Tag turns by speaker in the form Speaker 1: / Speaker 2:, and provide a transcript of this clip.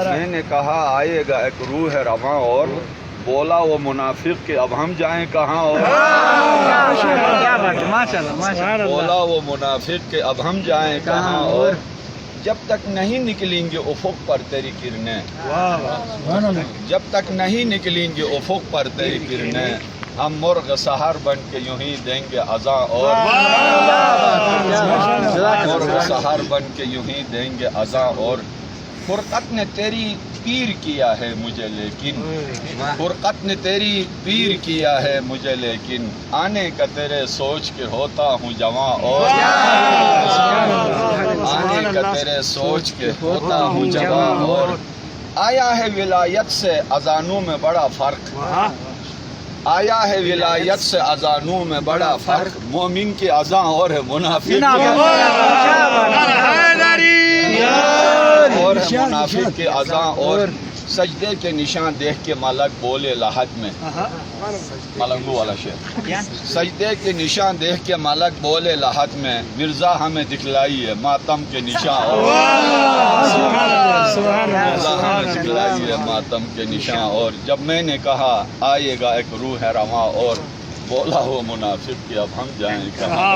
Speaker 1: میں نے کہا آئے گا ایک روح رواں اور بولا وہ منافق کہ اب ہم جائیں کہاں اور بولا وہ منافق کہ اب ہم جائیں کہاں اور جب تک نہیں نکلیں گے افق پر تیری کرنیں جب تک نہیں نکلیں گے افق پر تیری کرنیں ہم مرغ سحر بن کے یوں ہی دیں گے اذاں اور مرغ سحر بن کے یوں ہی دیں گے اذاں اور فرقت نے تیری پیر کیا ہے مجھے لیکن فرقت نے تیری پیر کیا ہے مجھے لیکن آنے کا تیرے سوچ کے ہوتا ہوں جواں اور آنے کا تیرے سوچ کے ہوتا ہوں جواں اور آیا ہے ولایت سے اذانوں میں بڑا فرق آیا ہے ولایت سے اذانوں میں بڑا فرق مومن کی اذان اور ہے منافق اور منافق کے اذان اور سجدے کے نشان دیکھ کے ملک بولے لحد میں ملنگو والا شعر سجدے کے نشان دیکھ کے ملک بولے لحد میں مرزا ہمیں دکھلائی ہے ماتم کے نشان اور مرزا ہمیں دکھلائی ہے ماتم کے نشان اور جب میں نے کہا آئے گا ایک روح رواں اور بولا وہ منافق کہ اب ہم جائیں کہاں